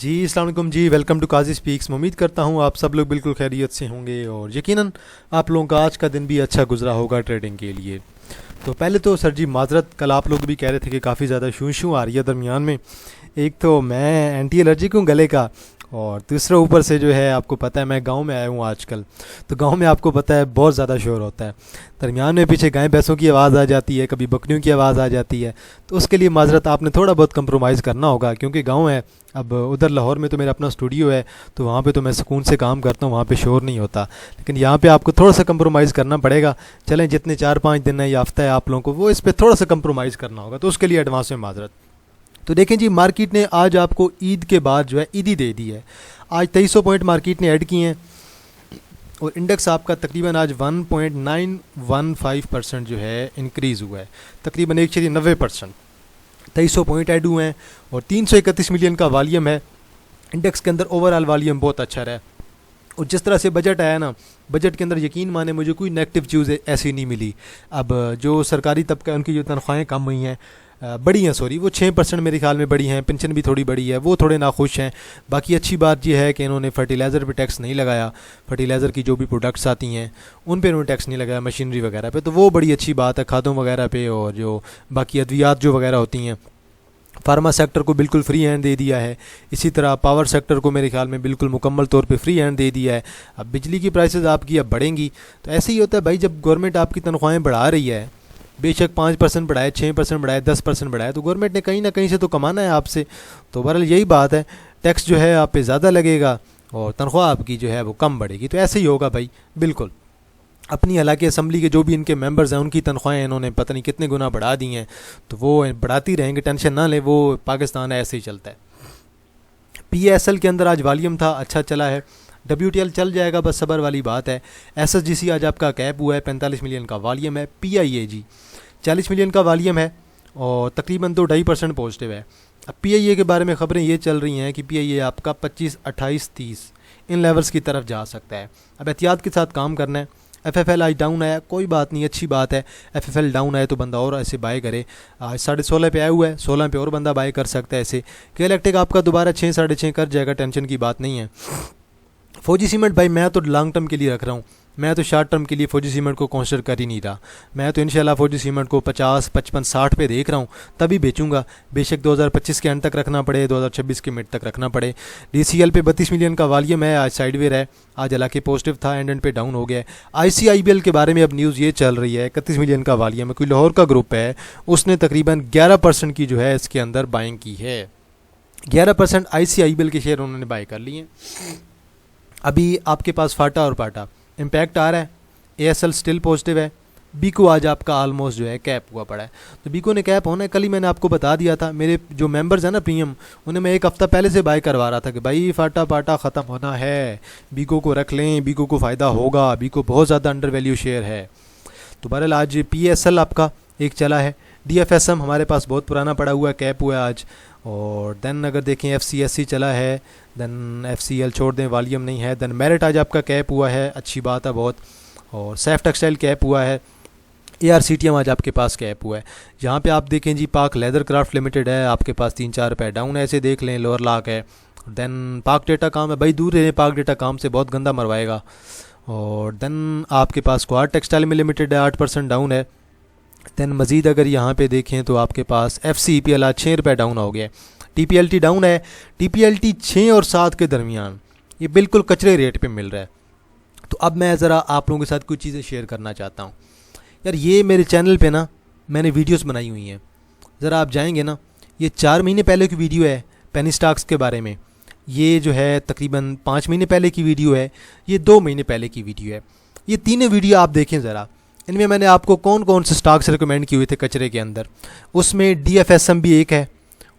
जी अस्सलाम वालेकुम जी। Welcome to Kazi speaks. मैं उम्मीद करता हूँ आप सब लोग बिल्कुल खैरियत से होंगे और यकीनन आप लोगों का आज का दिन भी अच्छा गुजरा होगा ट्रेडिंग के लिए। तो पहले तो सर जी माजरत, कल आप लोग भी कह रहे थे कि काफ़ी ज़्यादा शू शू आ रही है दरमियान में। एक तो मैं एंटी एलर्जिक हूँ गले का, और दूसरा ऊपर से जो है आपको पता है मैं गांव में आया हूँ आजकल। तो गांव में आपको पता है बहुत ज़्यादा शोर होता है। दरमियान में पीछे गाय भैंसों की आवाज़ आ जाती है, कभी बकरियों की आवाज़ आ जाती है। तो उसके लिए माजरत आपने थोड़ा बहुत कंप्रोमाइज़ करना होगा क्योंकि गांव है। अब उधर लाहौर में तो मेरा अपना स्टूडियो है, तो वहाँ पे तो मैं सुकून से काम करता हूँ, वहाँ पे शोर नहीं होता। लेकिन यहाँ पे आपको थोड़ा सा कंप्रोमाइज़ करना पड़ेगा। चलें, जितने 4-5 दिन है या हफ्ता है आप लोगों को वो इस पर थोड़ा सा कंप्रोमाइज़ करना होगा, तो उसके लिए एडवांस में माजरत। तो देखें जी, मार्केट ने आज आपको ईद के बाद जो है ईदी दे दी है। आज 2300 पॉइंट मार्केट ने ऐड किए हैं और इंडेक्स आपका तकरीबन आज 1.915% जो है इंक्रीज़ हुआ है, तकरीबन 1.90%। 2300 पॉइंट ऐड हुए हैं और 331 मिलियन का वॉल्यूम है। इंडेक्स के अंदर ओवरऑल वॉल्यूम बहुत अच्छा रहा है। और जिस तरह से बजट आया ना, बजट के अंदर यकीन माने मुझे कोई नेगेटिव चीज़ ऐसी नहीं मिली। अब जो सरकारी तबका है उनकी जो तनख्वाहें कम हुई हैं, बड़ी हैं, सॉरी वो 6% मेरे ख्याल में बड़ी हैं, पेंशन भी थोड़ी बड़ी है, वो थोड़े नाखुश हैं। बाकी अच्छी बात यह है कि इन्होंने फर्टिलाइज़र पे टैक्स नहीं लगाया। फर्टिलाइज़र की जो भी प्रोडक्ट्स आती हैं उन पे इन्होंने टैक्स नहीं लगाया, मशीनरी वगैरह पे, तो वो बड़ी अच्छी बात है। खादों वगैरह पे और जो बाकी अद्वियात जो वगैरह होती हैं, फार्मा सेक्टर को बिल्कुल फ्री हैंड दे दिया है। इसी तरह पावर सेक्टर को मेरे ख्याल में बिल्कुल मुकम्मल तौर पे फ्री हैंड दे दिया है। अब बिजली की प्राइसेस आपकी अब बढ़ेंगी, तो ऐसे ही होता है भाई, जब गवर्नमेंट आपकी तनख्वाहें बढ़ा रही है, बेशक 5% बढ़ाए, 6% बढ़ाए, 10% बढ़ाए, तो गवर्नमेंट ने कहीं ना कहीं से तो कमाना है आपसे। तो बहरहाल यही बात है, टैक्स जो है आप पे ज़्यादा लगेगा और तनख्वाह आपकी जो है वो कम बढ़ेगी। तो ऐसे ही होगा भाई, बिल्कुल। अपनी हालांकि असम्बली के जो भी इनके मेंबर्स हैं उनकी तनख्वाहें इन्होंने पता नहीं कितने गुना बढ़ा दी हैं, तो वो बढ़ाती रहेंगे, टेंशन ना लें, वो पाकिस्तान ऐसे ही चलता है। PASL के अंदर आज वॉल्यूम था, अच्छा चला है। WTL चल जाएगा, बस सबर वाली बात है। SSGC आज आपका कैप हुआ है, 45 मिलियन का वॉल्यूम है। PIAG 40 मिलियन का वॉल्यूम है और तकरीबन तो 2.5% पॉजिटिव है। अब PIA के बारे में ख़बरें ये चल रही हैं कि PIA आपका 25, 28, 30 इन लेवल्स की तरफ जा सकता है। अब एहतियात के साथ काम करना है। FFL आज डाउन आया, कोई बात नहीं, अच्छी बात है। FFL डाउन आए तो बंदा और ऐसे बाय करे। आज 16.5 पे आया हुआ है, 16 पे और बंदा बाय कर सकता है ऐसे। के इलेक्ट्रिक आपका दोबारा 6, 6.5 कर जाएगा, टेंशन की बात नहीं है। फौजी सीमेंट भाई मैं तो लॉन्ग टर्म के लिए रख रहा हूँ, मैं तो शॉर्ट टर्म के लिए फौजी सीमेंट को कंसिडर कर ही नहीं रहा। मैं तो इंशाल्लाह फौजी सीमेंट को 50, 55, 60 पे देख रहा हूँ, तभी बेचूंगा। बेशक 2025 के एंड तक रखना पड़े, 2026 के मिड तक रखना पड़े। DCL पे 32 मिलियन का वॉल्यूम है, आज साइडवेयर है। आज हालांकि पॉजिटिव था, एंड पे डाउन हो गया है। ICIBL के बारे में अब न्यूज़ ये चल रही है, 31 मिलियन का वॉल्यूम है। कोई लाहौर का ग्रुप है, उसने तकरीबन 11% की जो है इसके अंदर बाइंग की है। 11% ICIBL के शेयर उन्होंने बाय कर लिए हैं। अभी आपके पास फाटा और पाटा इम्पैक्ट आ रहा है। ASL स्टिल पॉजिटिव है। बीको आज आपका ऑलमोस्ट जो है कैप हुआ पड़ा है, तो बीको ने कैप होना है। कल ही मैंने आपको बता दिया था, मेरे जो मेंबर्स हैं ना प्रीमियम, उन्हें मैं एक हफ़्ता पहले से बाय करवा रहा था कि भाई फाटा पाटा ख़त्म होना है, बीको को रख लें, बीको को फ़ायदा होगा, बीको बहुत ज़्यादा अंडर वैल्यू शेयर है। तो बहरहाल आज PSL आपका एक चला है। DFSM हमारे पास बहुत पुराना पड़ा हुआ है, कैप हुआ है आज। और देन अगर देखें FCSC चला है, देन FCL छोड़ दें, वॉल्यूम नहीं है। देन मेरिट आज आपका कैप हुआ है, अच्छी बात है बहुत। और सैफ टेक्सटाइल कैप हुआ है। ARCTM आज आपके पास कैप हुआ है। यहाँ पे आप देखें जी, पाक लेदर क्राफ्ट लिमिटेड है आपके पास 3-4 रुपये डाउन है, ऐसे देख लें, लोअर लॉक है। देन पाक डेटा काम है भाई, दूर रहे पाक डेटा काम से, बहुत गंदा मरवाएगा। और देन आपके पास क्वाड टेक्सटाइल में लिमिटेड है, 8% डाउन है। देन मज़ीद अगर यहाँ पे देखें तो आपके पास FCEPL आज 6 रुपये डाउन हो गया। TPLT डाउन है। TPLT 6 और 7 के दरमियान ये बिल्कुल कचरे रेट पे मिल रहा है। तो अब मैं ज़रा आप लोगों के साथ कुछ चीज़ें शेयर करना चाहता हूँ यार। ये मेरे चैनल पे ना मैंने वीडियोस बनाई हुई हैं, ज़रा आप जाएंगे ना, ये 4 महीने पहले की वीडियो है पेनी स्टॉक्स के बारे में। ये जो है तकरीबन 5 महीने पहले की वीडियो है। ये 2 महीने पहले की वीडियो है। ये तीनों वीडियो आप देखें ज़रा, इनमें मैंने आपको कौन कौन से स्टॉक्स रिकमेंड किए हुए थे कचरे के अंदर। उसमें DFSM भी एक है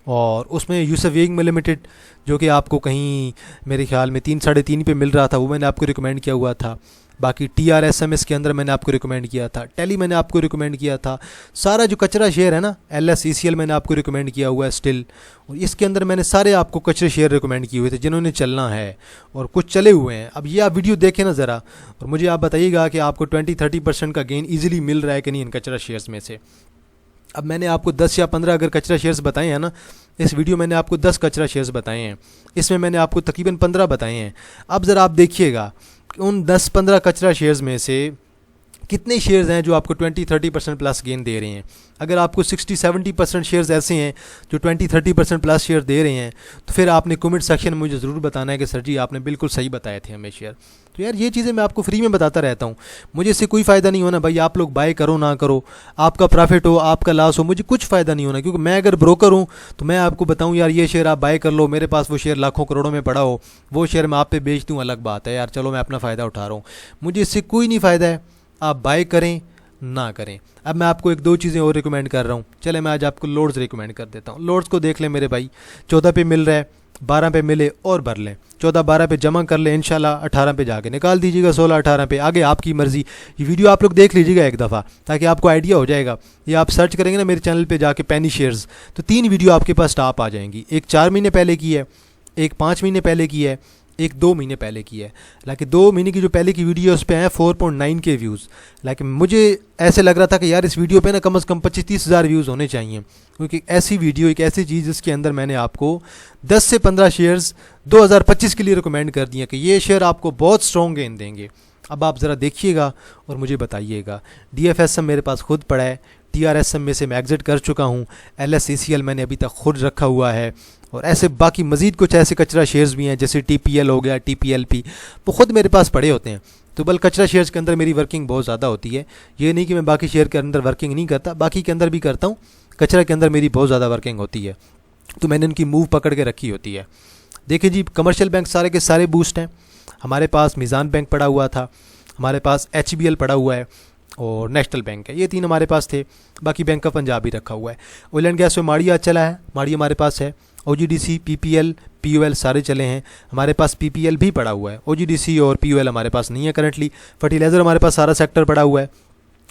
और उसमें यूसुफ वेइंग लिमिटेड, जो कि आपको कहीं मेरे ख्याल में 3, 3.5 पे मिल रहा था, वो मैंने आपको रिकमेंड किया हुआ था। बाकी TRSMS के अंदर मैंने आपको रिकमेंड किया था। टेली मैंने आपको रिकमेंड किया था। सारा जो कचरा शेयर है ना, LSECL मैंने आपको रिकमेंड किया हुआ है स्टिल। और इसके अंदर मैंने सारे आपको कचरे शेयर रिकमेंड किए हुए थे जिन्होंने चलना है, और कुछ चले हुए हैं। अब ये आप वीडियो देखें ना ज़रा, और मुझे आप बताइएगा कि आपको 20-30% का गेन ईजिली मिल रहा है कि नहीं इन कचरा शेयर्स में से। अब मैंने आपको 10 या 15 अगर कचरा शेयर्स बताए हैं ना, इस वीडियो मैंने आपको 10 कचरा शेयर्स बताए हैं, इसमें मैंने आपको तकरीबन 15 बताए हैं। अब ज़रा आप देखिएगा कि उन 10-15 कचरा शेयर्स में से कितने शेयर्स हैं जो आपको 20-30% प्लस गेन दे रहे हैं। अगर आपको 60-70% शेयर्स ऐसे हैं जो 20-30% प्लस शेयर दे रहे हैं, तो फिर आपने कमेंट सेक्शन में मुझे ज़रूर बताना है कि सर जी आपने बिल्कुल सही बताए थे हमें शेयर। तो यार ये चीज़ें मैं आपको फ्री में बताता रहता हूँ, मुझे इससे कोई फ़ायदा नहीं होना भाई, आप लोग बाय करो ना करो, आपका प्रॉफिट हो आपका लॉस हो, मुझे कुछ फ़ायदा नहीं होना, क्योंकि मैं अगर ब्रोकर हूँ तो मैं आपको बताऊँ यार ये शेयर आप बाय कर लो, मेरे पास वो शेयर लाखों करोड़ों में पड़ा हो, वो शेयर मैं आप पे बेच दूँ अलग बात है यार, चलो मैं अपना फ़ायदा उठा रहा हूँ, मुझे इससे कोई नहीं फ़ायदा है, आप बाय करें ना करें। अब मैं आपको 1-2 चीज़ें और रिकमेंड कर रहा हूँ। चले मैं आज आपको लोड्स रिकमेंड कर देता हूँ। लोड्स को देख लें मेरे भाई, 14 पे मिल रहा है, 12 पे मिले और भर लें, 14-12 पे जमा कर लें, इंशाल्लाह 18 पे जाके निकाल दीजिएगा, 16-18 पे आगे आपकी मर्ज़ी। ये वीडियो आप लोग देख लीजिएगा एक दफ़ा ताकि आपको आइडिया हो जाएगा। ये आप सर्च करेंगे ना मेरे चैनल पे जाके पेनी शेयर्स, तो 3 वीडियो आपके पास टॉप आ जाएंगी। एक 4 महीने पहले की है, एक 5 महीने पहले की है, एक 2 महीने पहले की है। हालांकि 2 महीने की जो पहले की वीडियो है उस पर हैं 4.9 के व्यूज़, लेकिन मुझे ऐसे लग रहा था कि यार इस वीडियो पे ना कम से कम 25-30 हज़ार व्यूज़ होने चाहिए, क्योंकि ऐसी वीडियो एक ऐसी चीज़ जिसके अंदर मैंने आपको 10 से 15 शेयर्स 2025 के लिए रिकमेंड कर दिए कि ये शेयर आपको बहुत स्ट्रॉन्ग गेन देंगे। अब आप ज़रा देखिएगा और मुझे बताइएगा। DFSM मेरे पास खुद पड़ा है, TRSM में से मैं एग्ज़िट कर चुका हूँ, LSCCL मैंने अभी तक खुद रखा हुआ है, और ऐसे बाकी मज़ीद कुछ ऐसे कचरा शेयर्स भी हैं जैसे TPL हो गया, TPLP, वो ख़ुद मेरे पास पड़े होते हैं। तो बल कचरा शेयर्स के अंदर मेरी वर्किंग बहुत ज़्यादा होती है, ये नहीं कि मैं बाकी शेयर के अंदर वर्किंग नहीं करता, बाकी के अंदर भी करता हूँ, कचरा के अंदर मेरी बहुत ज़्यादा वर्किंग होती है, तो मैंने उनकी मूव पकड़ के रखी होती है। देखिए जी, कमर्शियल बैंक सारे के सारे बूस्ट हैं। हमारे पास मीज़ान बैंक पड़ा हुआ था, हमारे पास HBL पड़ा हुआ है और नेशनल बैंक है, ये 3 हमारे पास थे। बाकी बैंक ऑफ पंजाब भी रखा हुआ है। ऑयल एंड गैस में माड़ी आज चला है, माड़ी हमारे पास है। OGDC, PPL, POL सारे चले हैं। हमारे पास PPL भी पड़ा हुआ है, OGDC और POL हमारे पास नहीं है करंटली। फर्टिलाइज़र हमारे पास सारा सेक्टर पड़ा हुआ है।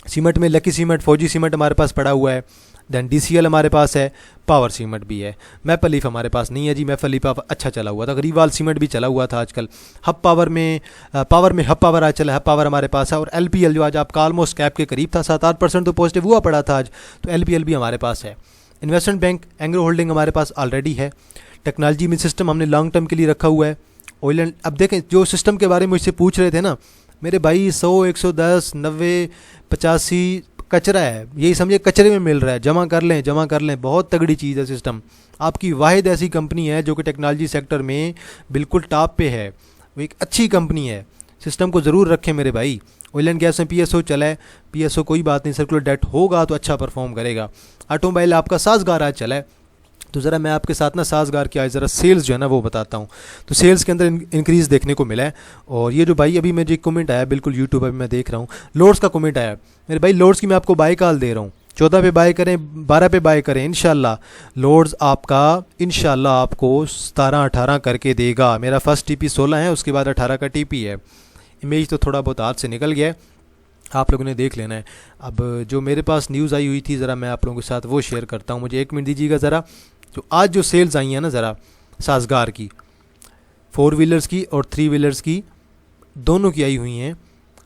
सीमेंट में लकी सीमेंट, फौजी सीमेंट हमारे पास पड़ा हुआ है। दैन DCL हमारे पास है, पावर सीमेंट भी है। मैपल लीफ हमारे पास नहीं है जी, मैपल लीफ अच्छा चला हुआ था। गरीवाल सीमेंट भी चला हुआ था आजकल। हब पावर में हब पावर आज चला, हब पावर हमारे पास है। और LPL जो आज आपका ऑलमोस्ट कैप के करीब था, 7-8% तो पॉजिटिव हुआ पड़ा था आज, तो LPL भी हमारे पास है। इन्वेस्टमेंट बैंक एंग्रो होल्डिंग हमारे पास ऑलरेडी है। टेक्नोलॉजी में सिस्टम हमने लॉन्ग टर्म के लिए रखा हुआ है। ऑयल एंड, अब देखें जो सिस्टम के बारे में मुझसे पूछ रहे थे ना मेरे भाई, 100, 110, 90, 85 कचरा है, यही समझिए कचरे में मिल रहा है। जमा कर लें, बहुत तगड़ी चीज़ है सिस्टम। आपकी वाहिद ऐसी कंपनी है जो कि टेक्नोलॉजी सेक्टर में बिल्कुल टॉप पे है, वो एक अच्छी कंपनी है। सिस्टम को ज़रूर रखें मेरे भाई। ऑयल एंड गैस में PSO चला है, PSO कोई बात नहीं, सर्कुलर डेट होगा तो अच्छा परफॉर्म करेगा। ऑटोमोबाइल आपका साजगार आज चला है, तो ज़रा मैं आपके साथ ना साजगार की आज ज़रा सेल्स जो है ना वो बताता हूँ। तो सेल्स के अंदर इंक्रीज़ देखने को मिला है। और ये जो भाई अभी मुझे कमेंट आया, बिल्कुल यूट्यूब अभी मैं देख रहा हूँ, लोड्स का कमेंट आया मेरे भाई। लोड्स की मैं आपको बाय कॉल दे रहा हूँ, 14 पे बाय करें, 12 पे बाय करें, इंशाल्लाह लोड्स आपका इंशाल्लाह आपको 17-18 करके देगा। मेरा फर्स्ट TP 16 है, उसके बाद 18 का TP है। इमेज तो थोड़ा बहुत हाथ से निकल गया है, आप लोगों ने देख लेना है। अब जो मेरे पास न्यूज़ आई हुई थी ज़रा मैं आप लोगों के साथ वो शेयर करता हूँ, मुझे 1 मिनट दीजिएगा ज़रा। जो आज जो सेल्स आई हैं ना ज़रा साजगार की, 4 व्हीलर्स की और 3 व्हीलर्स की दोनों की आई हुई हैं,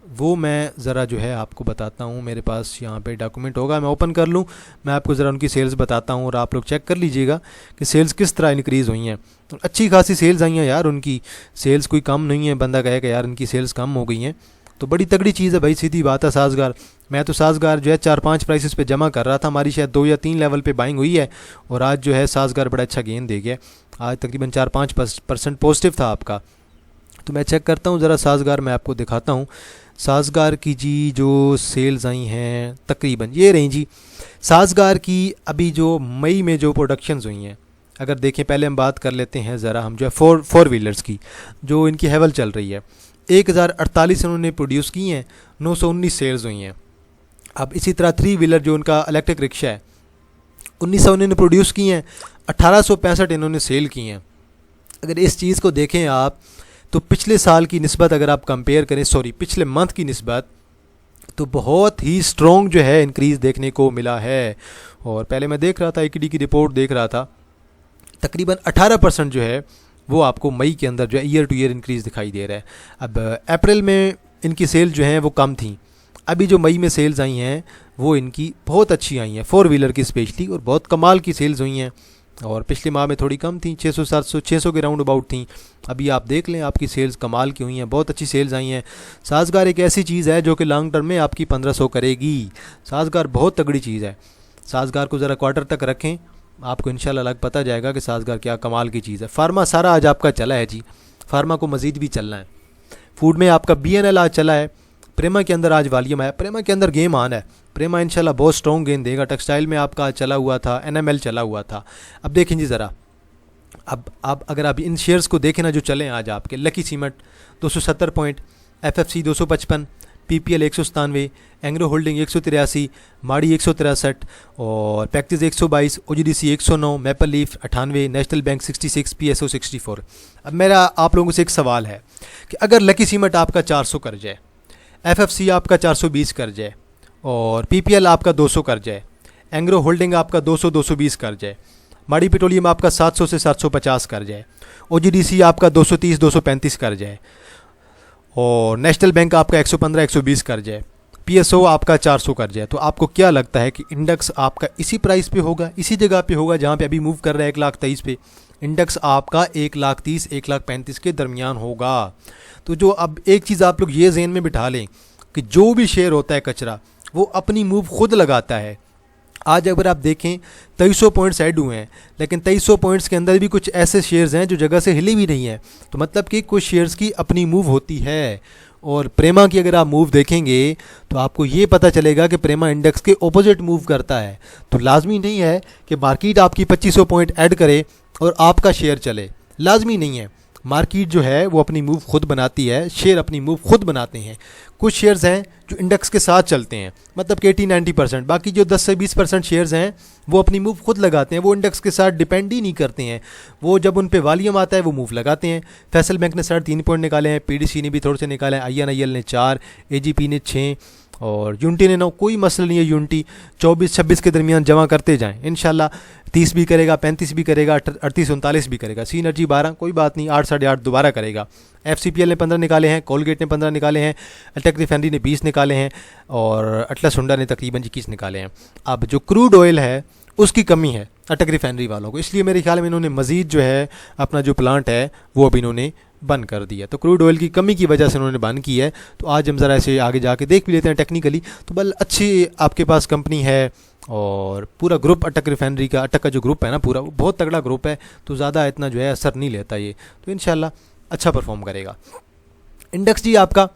वो मैं ज़रा जो है आपको बताता हूँ। मेरे पास यहाँ पे डॉक्यूमेंट होगा, मैं ओपन कर लूँ, मैं आपको ज़रा उनकी सेल्स बताता हूँ और आप लोग चेक कर लीजिएगा कि सेल्स किस तरह इंक्रीज़ हुई हैं। तो अच्छी खासी सेल्स आई हैं यार, उनकी सेल्स कोई कम नहीं है। बंदा कहे कि यार इनकी सेल्स कम हो गई हैं, तो बड़ी तगड़ी चीज़ है भाई, सीधी बात है। साजगार, मैं तो साजगार जो है 4-5 प्राइसेस पे जमा कर रहा था, हमारी शायद 2 या 3 लेवल पे बाइंग हुई है, और आज जो है साजगार बड़ा अच्छा गेन दे गया। आज तकरीबन 4-5% पॉजिटिव था आपका। तो मैं चेक करता हूँ ज़रा साजगार, मैं आपको दिखाता हूँ साजगार की जी जो सेल्स आई हैं तकरीबन ये रही जी। साजगार की अभी जो मई में जो प्रोडक्शंस हुई हैं, अगर देखें पहले हम बात कर लेते हैं ज़रा हम जो है फोर व्हीलर्स की, जो इनकी हेवल चल रही है। 1048 इन्होंने प्रोड्यूस की हैं, 919 सेल्स हुई हैं। अब इसी तरह 3 व्हीलर जो उनका इलेक्ट्रिक रिक्शा है, 1900 इन्होंने प्रोड्यूस की हैं, 1865 इन्होंने सेल की हैं। अगर इस चीज़ को देखें आप तो पिछले साल की निस्बत अगर आप कंपेयर करें, पिछले मंथ की निस्बत, तो बहुत ही स्ट्रॉन्ग जो है इंक्रीज़ देखने को मिला है। और पहले मैं देख रहा था, IKD की रिपोर्ट देख रहा था, तकरीबन 18% जो है वो आपको मई के अंदर जो है ईयर टू ईयर इंक्रीज़ दिखाई दे रहा है। अब अप्रैल में इनकी सेल जो है वो कम थी, अभी जो मई में सेल्स आई हैं वो इनकी बहुत अच्छी आई हैं, 4 व्हीलर की स्पेशली, और बहुत कमाल की सेल्स हुई हैं। और पिछले माह में थोड़ी कम थी, 600 के राउंड अबाउट थी। अभी आप देख लें आपकी सेल्स कमाल की हुई हैं, बहुत अच्छी सेल्स आई हैं। साजगार एक ऐसी चीज़ है जो कि लॉन्ग टर्म में आपकी 1500 करेगी। साजगार बहुत तगड़ी चीज़ है। साजगार को ज़रा क्वार्टर तक रखें, आपको इंशाल्लाह लग पता जाएगा कि साजगार क्या कमाल की चीज़ है। फार्मा सारा आज आपका चला है जी, फार्मा को मज़ीद भी चलना है। फूड में आपका BNL आज चला है। प्रेमा के अंदर आज वॉल्यूम है, प्रेमा के अंदर गेम ऑन है। प्रेमा इंशाल्लाह बहुत स्ट्रॉन्ग गेंद देगा। टेक्सटाइल में आपका चला हुआ था, NML चला हुआ था। अब देखें जी ज़रा, अब आप अगर आप इन शेयर्स को देखें ना जो चले आज आपके, lucky cement 270 point, FFC 255, PPL 197, Engro holding 183, माड़ी 163 और patties 122, OGDC 109, maple leaf 98, national bank 66, PSO 64। अब मेरा आप लोगों से एक सवाल है कि अगर लकी सीमेंट आपका 400 कर जाए, FFC आपका 420 कर जाए और PPL आपका 200 कर जाए, एंग्रो होल्डिंग आपका 200-220 कर जाए, माड़ी पेट्रोलियम आपका 700 से 750 कर जाए, OGDC आपका 230-235 कर जाए और नेशनल बैंक आपका 115-120 कर जाए, PSO आपका 400 कर जाए, तो आपको क्या लगता है कि इंडेक्स आपका इसी प्राइस पे होगा, इसी जगह पे होगा जहाँ पे अभी मूव कर रहा है 1,23,000 पे? इंडेक्स आपका 1,30,000-1,35,000 के दरमियान होगा। तो जो अब एक चीज़ आप लोग ये ज़हन में बिठा लें कि जो भी शेयर होता है कचरा, वो अपनी मूव खुद लगाता है। आज अगर आप देखें 2300 पॉइंट्स ऐड हुए हैं, लेकिन 2300 पॉइंट्स के अंदर भी कुछ ऐसे शेयर्स हैं जो जगह से हिले भी नहीं हैं। तो मतलब कि कुछ शेयर्स की अपनी मूव होती है। और प्रेमा की अगर आप मूव देखेंगे तो आपको ये पता चलेगा कि प्रेमा इंडेक्स के ऑपोजिट मूव करता है। तो लाजमी नहीं है कि मार्केट आपकी 2500 पॉइंट ऐड करे और आपका शेयर चले, लाजमी नहीं है। मार्केट जो है वो अपनी मूव खुद बनाती है, शेयर अपनी मूव खुद बनाते हैं। कुछ शेयर्स हैं जो इंडेक्स के साथ चलते हैं, मतलब कि 80-90%। बाकी जो 10 से 20% शेयर्स हैं वो अपनी मूव खुद लगाते हैं, वो इंडेक्स के साथ डिपेंड ही नहीं करते हैं। वो जब उन पे वॉल्यूम आता है वो मूव लगाते हैं। फैसल बैंक ने 3.5 पॉइंट निकाले हैं, PDC ने भी थोड़े से निकाले हैं, INIL ने 4, AGP ने 6 और यूनिटी ने 9। कोई मसला नहीं है, यूनिटी 24-26 के दरमियान जमा करते जाएं, इंशाल्लाह 30 भी करेगा, 35 भी करेगा, 38-39 भी करेगा। सीनर्जी 12, कोई बात नहीं, 8 साढ़े 8 दोबारा करेगा। FCPL ने 15 निकाले हैं, कोलगेट ने 15 निकाले हैं, अल्टेक रिफाइनरी ने 20 निकाले हैं और अटलस हुंडा ने तकरीबन 21 निकाले हैं। अब जो क्रूड ऑयल है उसकी कमी है अटक रिफाइनरी वालों को, इसलिए मेरे ख्याल में इन्होंने मज़ीद जो है अपना जो प्लांट है वो अभी इन्होंने बंद कर दिया। तो क्रूड ऑयल की कमी की वजह से उन्होंने बंद की है। तो आज हम ज़रा ऐसे आगे जाके देख भी लेते हैं टेक्निकली। तो बल अच्छी आपके पास कंपनी है और पूरा ग्रुप अटक रिफाइनरी का, अटक का जो ग्रुप है ना पूरा, वो बहुत तगड़ा ग्रुप है, तो ज़्यादा इतना जो है असर नहीं लेता ये, तो इंशाल्लाह अच्छा परफॉर्म करेगा। इंडेक्स जी आपका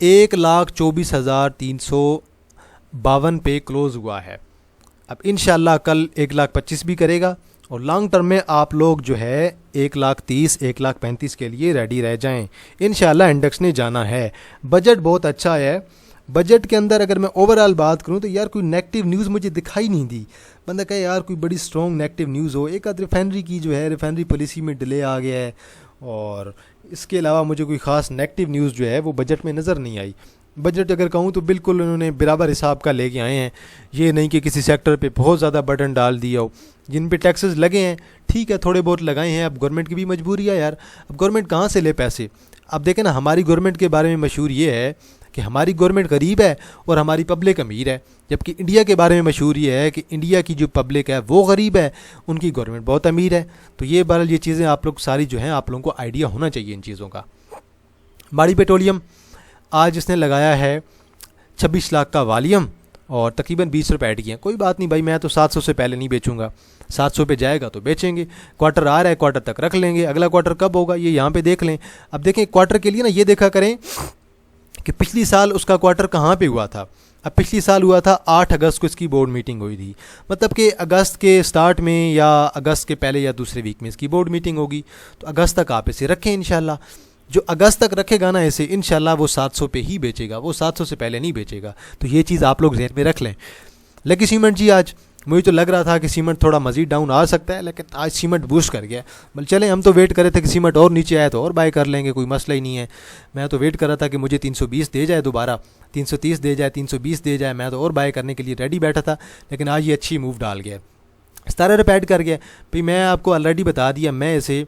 1,24,352 पे क्लोज़ हुआ है। अब इंशाल्लाह कल 1,25,000 भी करेगा और लॉन्ग टर्म में आप लोग जो है 1,30,000 1,35,000 के लिए रेडी रह जाएं। इंशाल्लाह इंडेक्स ने जाना है। बजट बहुत अच्छा है। बजट के अंदर अगर मैं ओवरऑल बात करूं तो यार कोई नेगेटिव न्यूज़ मुझे दिखाई नहीं दी। बंदा कहे यार कोई बड़ी स्ट्रॉन्ग नेगेटिव न्यूज़ हो, एक आध रिफाइनरी की जो है रिफाइनरी पॉलिसी में डिले आ गया है, और इसके अलावा मुझे कोई ख़ास नेगेटिव न्यूज़ जो है वो बजट में नज़र नहीं आई। बजट अगर कहूँ तो बिल्कुल उन्होंने बराबर हिसाब का लेके आए हैं। ये नहीं कि किसी सेक्टर पे बहुत ज़्यादा बर्डन डाल दिया हो। जिन पे टैक्सेस लगे हैं ठीक है, थोड़े बहुत लगाए हैं, अब गवर्नमेंट की भी मजबूरी है यार। अब गवर्नमेंट कहाँ से ले पैसे? अब देखें ना, हमारी गवर्नमेंट के बारे में मशहूर ये है कि हमारी गवर्नमेंट गरीब है और हमारी पब्लिक अमीर है, जबकि इंडिया के बारे में मशहूर ये है कि इंडिया की जो पब्लिक है वो गरीब है, उनकी गवर्नमेंट बहुत अमीर है। तो ये बहरहाल ये चीज़ें आप लोग सारी जो हैं आप लोगों को आइडिया होना चाहिए इन चीज़ों का। माड़ी पेट्रोलियम आज इसने लगाया है 26 लाख का वॉल्यूम और तकरीबन 20 रुपये ऐड किए हैं। कोई बात नहीं भाई, मैं तो 700 से पहले नहीं बेचूंगा, 700 पे जाएगा तो बेचेंगे। क्वार्टर आ रहा है, क्वार्टर तक रख लेंगे, अगला क्वार्टर कब होगा ये यहाँ पे देख लें। अब देखें क्वार्टर के लिए ना ये देखा करें कि पिछली साल उसका क्वार्टर कहाँ पे हुआ था। अब पिछली साल हुआ था 8 अगस्त को इसकी बोर्ड मीटिंग हुई थी, मतलब कि अगस्त के स्टार्ट में या अगस्त के पहले या दूसरे वीक में इसकी बोर्ड मीटिंग होगी। तो अगस्त तक आप इसे रखें इंशाल्लाह। जो अगस्त तक रखेगा ना इसे, इंशाल्लाह वो 700 पे ही बेचेगा, वो 700 से पहले नहीं बेचेगा। तो ये चीज़ आप लोग ज़हन में रख लें। लकी सीमेंट जी आज मुझे तो लग रहा था कि सीमेंट थोड़ा मज़ीद डाउन आ सकता है, लेकिन आज सीमेंट बूस्ट कर गया। बोल चले, हम तो वेट कर रहे थे कि सीमेंट और नीचे आए तो और बाय कर लेंगे, कोई मसला ही नहीं है। मैं तो वेट कर रहा था कि मुझे 320 दे जाए, दोबारा 330 दे जाए, 320 दे जाए, मैं तो और बाय करने के लिए रेडी बैठा था। लेकिन आज ये अच्छी मूव डाल गया, 17 रुपये ऐड कर गया। भाई मैं आपको ऑलरेडी बता दिया, मैं इसे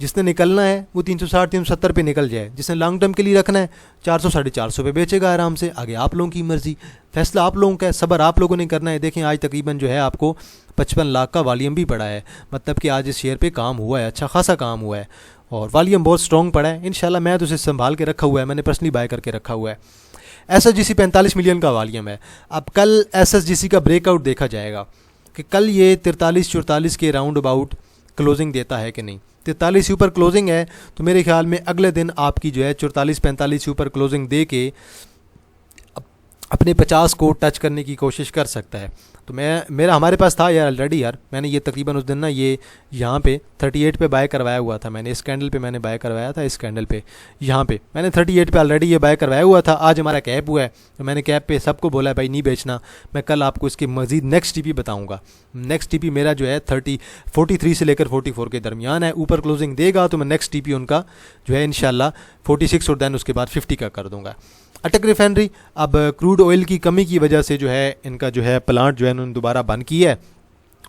जिसने निकलना है वो 360 370 पे निकल जाए, जिसने लॉन्ग टर्म के लिए रखना है 400 450 पे बेचेगा आराम से। आगे आप लोगों की मर्जी, फैसला आप लोगों का है, सब्र आप लोगों ने करना है। देखें आज तकरीबन जो है आपको 55 लाख का वॉल्यूम भी पड़ा है, मतलब कि आज इस शेयर पे काम हुआ है, अच्छा खासा काम हुआ है और वॉल्यूम बहुत स्ट्रॉन्ग पड़ा है। इंशाल्लाह मैं तो उसे संभाल के रखा हुआ है, मैंने पर्सनली बाय करके रखा हुआ है। SSGC 45 मिलियन का वॉल्यूम है। अब कल SSGC का ब्रेकआउट देखा जाएगा कि कल ये 43 44 के राउंड अबाउट क्लोजिंग देता है कि नहीं। 43 से ऊपर क्लोजिंग है तो मेरे ख्याल में अगले दिन आपकी जो है 44 45 से ऊपर क्लोजिंग दे के अपने 50 को टच करने की कोशिश कर सकता है। तो मेरा हमारे पास था यार ऑलरेडी यार, मैंने ये तकरीबन उस दिन ना ये यहाँ पे 38 पे बाय करवाया हुआ था मैंने, इस कैंडल पे मैंने बाय करवाया था, इस कैंडल पे यहाँ पे मैंने 38 पे ऑलरेडी ये बाय करवाया हुआ था। आज हमारा कैप हुआ है तो मैंने कैप पे सबको बोला है भाई नहीं बेचना, मैं कल आपको इसकी मज़ीद नेक्स्ट टीपी बताऊँगा। नेक्स्ट टीपी मेरा जो है 43 से लेकर 44 के दरमियान है। ऊपर क्लोजिंग देगा तो मैं नेक्स्ट टीपी उनका जो है इंशाल्लाह 46 और दैन उसके बाद 50 का कर दूँगा। अटक रिफाइनरी अब क्रूड ऑयल की कमी की वजह से जो है इनका जो है प्लांट जो है उन्होंने दोबारा बंद किया है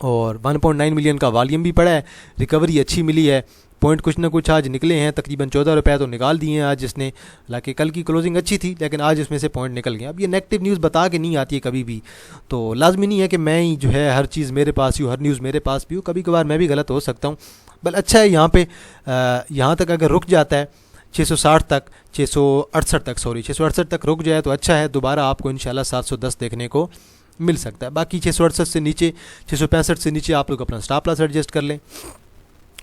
और 1.9 मिलियन का वॉल्यूम भी पड़ा है, रिकवरी अच्छी मिली है। पॉइंट कुछ ना कुछ आज निकले हैं, तकरीबन 14 रुपये तो निकाल दिए हैं आज इसने, हालांकि कल की क्लोजिंग अच्छी थी लेकिन आज इसमें से पॉइंट निकल गए। अब ये नेगेटिव न्यूज़ बता के नहीं आती है कभी भी, तो लाजमी नहीं है कि मैं ही जो है हर चीज़ मेरे पास ही हो, हर न्यूज़ मेरे पास भी हो, कभी कभार मैं भी गलत हो सकता हूँ। बल अच्छा है यहाँ पे यहाँ तक अगर रुक जाता है 660 तक 668 तक 668 तक रुक जाए तो अच्छा है, दोबारा आपको इंशाल्लाह 710 देखने को मिल सकता है। बाकी 668 से नीचे 665 से नीचे आप लोग अपना स्टॉप लॉस एडजस्ट कर लें।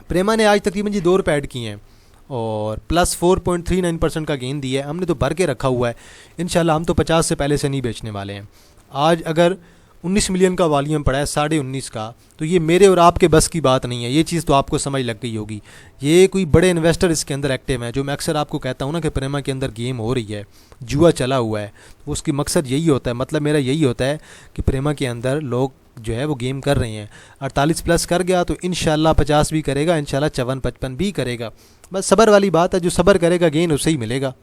प्रेमा ने आज तकरीबन जी 2 रुपये ऐड किए हैं और प्लस 4.39% का गेन दिया है, हमने तो भर के रखा हुआ है। इंशाल्लाह हम तो 50 से पहले से नहीं बेचने वाले हैं। आज अगर 19 मिलियन का वॉल्यूम पड़ा है 19.5 का, तो ये मेरे और आपके बस की बात नहीं है, ये चीज़ तो आपको समझ लग गई होगी। ये कोई बड़े इन्वेस्टर इसके अंदर एक्टिव हैं, जो मैं अक्सर आपको कहता हूँ ना कि प्रेमा के अंदर गेम हो रही है, जुआ चला हुआ है, तो उसकी मकसद यही होता है, मतलब मेरा यही होता है कि प्रेमा के अंदर लोग जो है वो गेम कर रहे हैं। 48 प्लस कर गया तो इंशाल्लाह 50 भी करेगा, इंशाल्लाह 54 55 भी करेगा। बस सब्र वाली बात है, जो सब्र करेगा गेन उससे ही मिलेगा।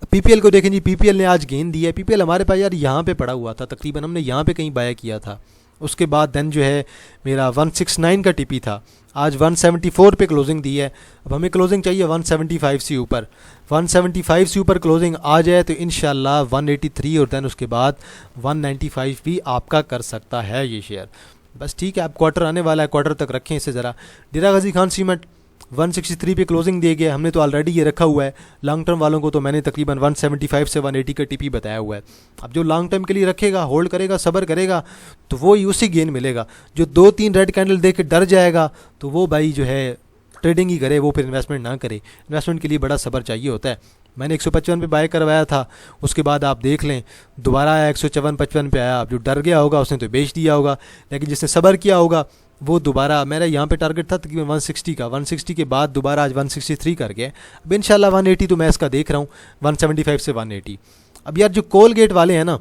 PPL को देखें जी, PPL ने आज गेन दिया है। PPL हमारे पास यार यहाँ पे पड़ा हुआ था, तकरीबन हमने यहाँ पे कहीं बाय किया था, उसके बाद देन जो है मेरा 169 का टीपी था, आज 174 पे क्लोजिंग दी है। अब हमें क्लोजिंग चाहिए 175 से ऊपर, 175 से ऊपर क्लोजिंग आ जाए तो इंशाल्लाह 183 और देन उसके बाद 195 भी आपका कर सकता है ये शेयर। बस ठीक है, अब क्वार्टर आने वाला है, क्वार्टर तक रखें इसे ज़रा। डेरा गाजी खान सीमेंट 163 पे क्लोजिंग दे गया, हमने तो ऑलरेडी ये रखा हुआ है। लॉन्ग टर्म वालों को तो मैंने तकरीबन 175 से 180 का टीपी बताया हुआ है। अब जो लॉन्ग टर्म के लिए रखेगा, होल्ड करेगा, सब्र करेगा, तो वो ही उसी गेन मिलेगा। जो 2-3 रेड कैंडल देख के डर जाएगा तो वो भाई जो है ट्रेडिंग ही करे, वो फिर इन्वेस्टमेंट ना करे। इन्वेस्टमेंट के लिए बड़ा सब्र चाहिए होता है। मैंने 155 पे बाय करवाया था, उसके बाद आप देख लें दोबारा आया 154-55 पे आया। अब जो डर गया होगा उसने तो बेच दिया होगा, लेकिन जिसने सब्र किया होगा वो दोबारा, मेरा यहाँ पे टारगेट था तकरीबन 160 का, 160 के बाद दोबारा आज 163 कर गया। अब इंशाल्लाह 180 तो मैं इसका देख रहा हूँ, 175 से 180। अब यार जो कोलगेट वाले हैं ना,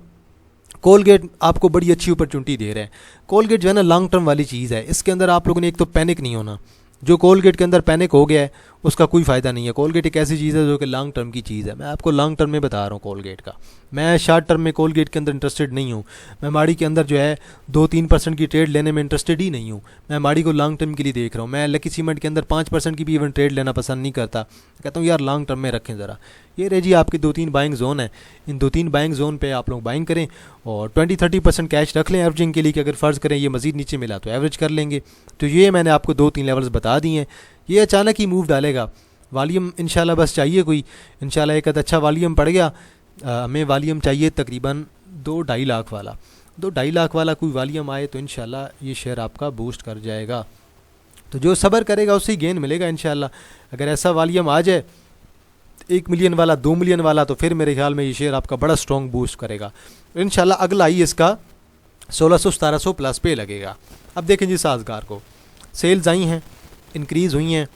कोलगेट आपको बड़ी अच्छी अपॉर्चुनिटी दे रहे हैं। कोलगेट जो है ना लॉन्ग टर्म वाली चीज़ है, इसके अंदर आप लोगों ने एक तो पैनिक नहीं होना। जो कोलगेट के अंदर पैनिक हो गया है उसका कोई फ़ायदा नहीं है। कोलगेट एक ऐसी चीज़ है जो कि लॉन्ग टर्म की चीज़ है। मैं आपको लॉन्ग टर्म में बता रहा हूँ कोलगेट का, मैं शॉर्ट टर्म में कोलगेट के अंदर इंटरेस्टेड नहीं हूँ। मैं माड़ी के अंदर जो है 2-3% की ट्रेड लेने में इंटरेस्टेड ही नहीं हूँ। मैं माड़ी को लॉन्ग टर्म के लिए देख रहा हूँ। मैं लकी सीमेंट के अंदर 5% की भी इवन ट्रेड लेना पसंद नहीं करता, कहता हूँ यार लॉन्ग टर्म में रखें ज़रा। ये रहे जी आपके 2-3 बाइंग जोन है, इन 2-3 बाइंग जोन पे आप लोग बाइंग करें और 20-30% कैश रख लें एवरेजिंग के लिए, कि अगर फ़र्ज़ करें ये मज़ीद नीचे मिला तो एवरेज कर लेंगे। तो ये मैंने आपको 2-3 लेवल्स बता दिए हैं। ये अचानक ही मूव डालेगा। वॉल्यूम इंशाल्लाह बस चाहिए कोई, इंशाल्लाह एक अच्छा वॉल्यूम पड़ गया। हमें वॉल्यूम चाहिए तकरीबन 2-2.5 लाख वाला, 2-2.5 लाख वाला कोई वॉल्यूम आए तो इंशाल्लाह ये शेयर आपका बूस्ट कर जाएगा। तो जो सब्र करेगा उससे ही गेन मिलेगा इंशाल्लाह। अगर ऐसा वॉल्यूम आ जाए 1 मिलियन वाला, 2 मिलियन वाला, तो फिर मेरे ख्याल में ये शेयर आपका बड़ा स्ट्रॉन्ग बूस्ट करेगा इंशाल्लाह। अगला ही इसका 1600-1700 प्लस पे लगेगा। अब देखें जी साजगार को सेल्स आई हैं, इंक्रीज़ हुई हैं,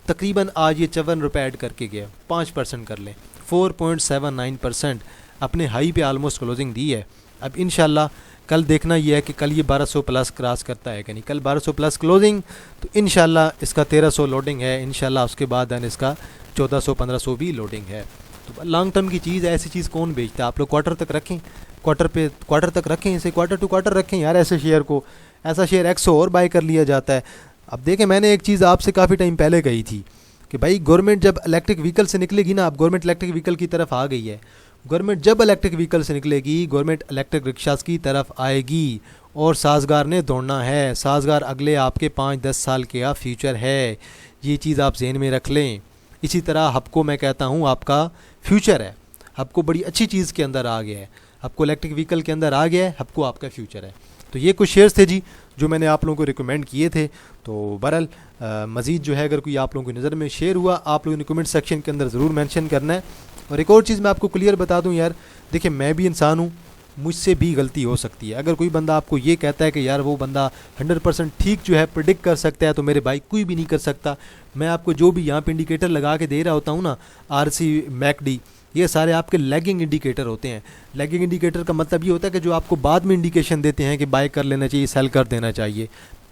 तकरीबन आज ये 54 रुपये ऐड करके गया, 5% कर लें, 4.79% अपने हाई पे आलमोस्ट क्लोजिंग दी है। अब इंशाल्लाह कल देखना ये है कि कल ये 1200 प्लस क्रॉस करता है कि नहीं। कल 1200 प्लस क्लोजिंग तो इंशाल्लाह इसका 1300 लोडिंग है इंशाल्लाह, उसके बाद दैन इसका 1400-1500 भी लोडिंग है। तो लॉन्ग टर्म की चीज़ है, ऐसी चीज़ कौन बेचता है। आप लोग क्वार्टर तक रखें, क्वार्टर तक रखें, इसे क्वार्टर टू क्वार्टर रखें यार। ऐसे शेयर को, ऐसा शेयर 100 और बाय कर लिया जाता है। अब देखें, मैंने एक चीज़ आपसे काफ़ी टाइम पहले कही थी कि भाई गवर्नमेंट जब इलेक्ट्रिक व्हीकल से निकलेगी ना, अब गवर्नमेंट इलेक्ट्रिक व्हीकल की तरफ आ गई है, गवर्नमेंट जब इलेक्ट्रिक व्हीकल से निकलेगी गवर्नमेंट इलेक्ट्रिक रिक्शास की तरफ आएगी। और साजगार ने दौड़ना है, साजगार अगले आपके 5-10 साल का फ्यूचर है, ये चीज़ आप जहन में रख लें। इसी तरह हबको मैं कहता हूँ आपका फ्यूचर है, हबको बड़ी अच्छी चीज़ के अंदर आ गया है, हबको इलेक्ट्रिक व्हीकल के अंदर आ गया है, हबको आपका फ्यूचर है। तो ये कुछ शेयर्स थे जी जो मैंने आप लोगों को रिकमेंड किए थे। तो बहरहाल मज़ीद जो है अगर कोई आप लोगों की नज़र में शेयर हुआ, आप लोगों ने कमेंट सेक्शन के अंदर ज़रूर मेंशन करना है। और एक और चीज़ मैं आपको क्लियर बता दूं यार, देखिए मैं भी इंसान हूँ, मुझसे भी गलती हो सकती है। अगर कोई बंदा आपको ये कहता है कि यार वो बंदा 100% ठीक जो है प्रिडिक्ट कर सकता है, तो मेरे भाई कोई भी नहीं कर सकता। मैं आपको जो भी यहाँ पे इंडिकेटर लगा के दे रहा होता हूँ ना, RC MACD, ये सारे आपके लैगिंग इंडिकेटर होते हैं। लैगिंग इंडिकेटर का मतलब ये होता है कि जो आपको बाद में इंडिकेशन देते हैं कि बाय कर लेना चाहिए, सेल कर देना चाहिए।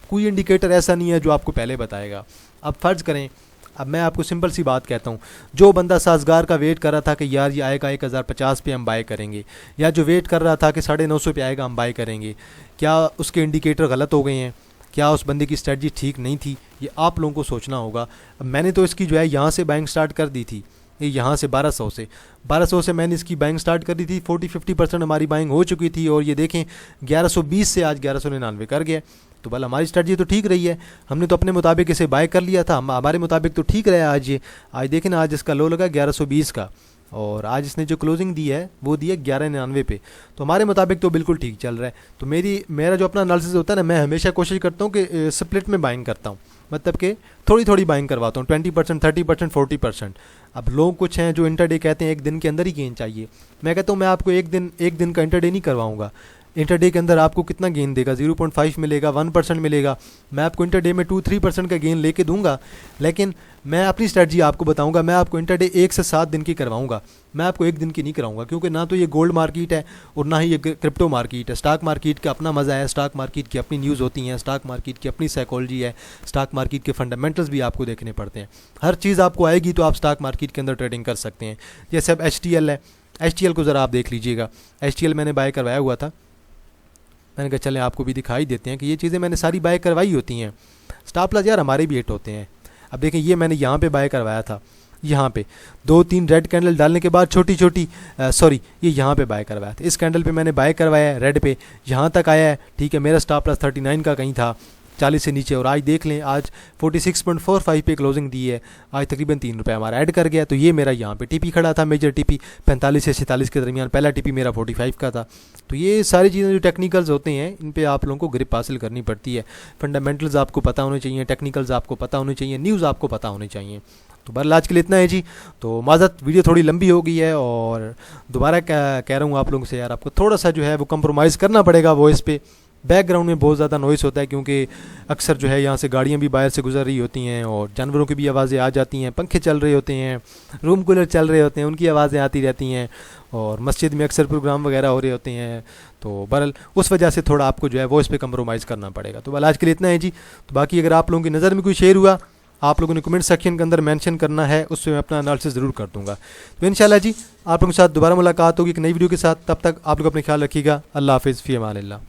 कोई इंडिकेटर ऐसा नहीं है जो आपको पहले बताएगा। अब फ़र्ज़ करें, अब मैं आपको सिंपल सी बात कहता हूँ, जो बंदा साजगार का वेट कर रहा था कि यार ये आएगा 1050 पे हम बाय करेंगे, या जो वेट कर रहा था कि 950 पे आएगा हम बाय करेंगे, क्या उसके इंडिकेटर गलत हो गए हैं? क्या उस बंदे की स्ट्रेटजी ठीक नहीं थी? ये आप लोगों को सोचना होगा। अब मैंने तो इसकी जो है यहाँ से बाइंग स्टार्ट कर दी थी, ये यहाँ से 1200 से मैंने इसकी बाइंग स्टार्ट कर दी थी। 40-50% हमारी बाइंग हो चुकी थी, और ये देखें 1120 से आज 1199 कर गया। तो भला हमारी स्ट्रेटजी तो ठीक रही है, हमने तो अपने मुताबिक इसे बाय कर लिया था, हमारे मुताबिक तो ठीक रहा आज। ये आज देखें ना, आज इसका लो लगा 1120 का, और आज इसने जो क्लोजिंग दी है वो दी है 1199 पे। तो हमारे मुताबिक तो बिल्कुल ठीक चल रहा है। तो मेरा जो अपना एनालिसिस होता है ना, मैं हमेशा कोशिश करता हूँ कि स्प्लिट में बाइंग करता हूँ, मतलब कि थोड़ी थोड़ी बाइंग करवाता हूँ, 20%, 30%, 40%। अब लोग कुछ हैं जो इंटरडे कहते हैं एक दिन के अंदर ही गेन चाहिए। मैं कहता हूँ मैं आपको एक दिन का इंटरडे नहीं करवाऊँगा। इंटरडे के अंदर आपको कितना गेन देगा? 0.5 मिलेगा, 1% मिलेगा। मैं आपको इंटरडे में 2-3% का गेन लेके दूंगा, लेकिन मैं अपनी स्ट्रेटजी आपको बताऊंगा। मैं आपको इंटरडे 1 से 7 दिन की करवाऊंगा, मैं आपको एक दिन की नहीं कराऊंगा, क्योंकि ना तो ये गोल्ड मार्केट है और ना ही ये क्रिप्टो मार्केट है। स्टॉक मार्केट का अपना मज़ा है, स्टॉक मार्केट की अपनी न्यूज़ होती हैं, स्टॉक मार्केट की अपनी साइकोलॉजी है, स्टॉक मार्केट के फंडामेंटल्स भी आपको देखने पड़ते हैं। हर चीज़ आपको आएगी तो आप स्टॉक मार्केट के अंदर ट्रेडिंग कर सकते हैं। जैसे अब HTL है, HTL को ज़रा आप देख लीजिएगा। HTL मैंने बाय करवाया हुआ था, मैंने कहा चलें आपको भी दिखाई देते हैं कि ये चीज़ें मैंने सारी बाय करवाई होती हैं। स्टॉप लॉस यार हमारे भी हिट होते हैं। अब देखें, ये मैंने यहाँ पे बाय करवाया था, यहाँ पे 2-3 रेड कैंडल डालने के बाद ये यहाँ पे बाय करवाया था। इस कैंडल पे मैंने बाय करवाया है, रेड पे यहाँ तक आया है, ठीक है। मेरा स्टॉप लॉस 39 का कहीं था, 40 से नीचे, और आज देख लें आज 46.45 पे क्लोजिंग दी है। आज तकरीबन 3 रुपये हमारा ऐड कर गया। तो ये मेरा यहाँ पे टीपी खड़ा था, मेजर टीपी 45 से 46 के दरमियान, पहला टीपी मेरा 45 का था। तो ये सारी चीज़ें जो टेक्निकल्स होते हैं, इन पे आप लोगों को ग्रिप हासिल करनी पड़ती है। फंडामेंटल्स आपको पता होने चाहिए, टेक्निकल्स आपको पता होने चाहिए, न्यूज़ आपको पता होने चाहिए। तो बहरहाल आज के लिए इतना है जी। तो माज़रत, वीडियो थोड़ी लंबी हो गई है, और दोबारा कह रहा हूँ आप लोगों से, यार आपको थोड़ा सा जो है वो कंप्रोमाइज़ करना पड़ेगा वॉइस पे। बैकग्राउंड में बहुत ज़्यादा नॉइस होता है, क्योंकि अक्सर जो है यहाँ से गाड़ियाँ भी बाहर से गुजर रही होती हैं, और जानवरों की भी आवाज़ें आ जाती हैं, पंखे चल रहे होते हैं, रूम कूलर चल रहे होते हैं, उनकी आवाज़ें आती रहती हैं, और मस्जिद में अक्सर प्रोग्राम वगैरह हो रहे होते हैं। तो बहरहाल उस वजह से थोड़ा आपको जो है वॉइस पे कंप्रोमाइज़ करना पड़ेगा। तो बहरहाल आज के लिए इतना है जी। तो बाकी अगर आप लोगों की नज़र में कोई शेयर हुआ, आप लोगों ने कमेंट सेक्शन के अंदर मेंशन करना है, उससे मैं अपना एनालिसिस ज़रूर कर दूंगा। तो इंशाल्लाह जी आप लोगों के साथ दोबारा मुलाकात होगी एक नई वीडियो के साथ। तब तक आप लोग अपने ख्याल रखिएगा। अल्लाह हाफिज़, फ़ी अमान अल्लाह।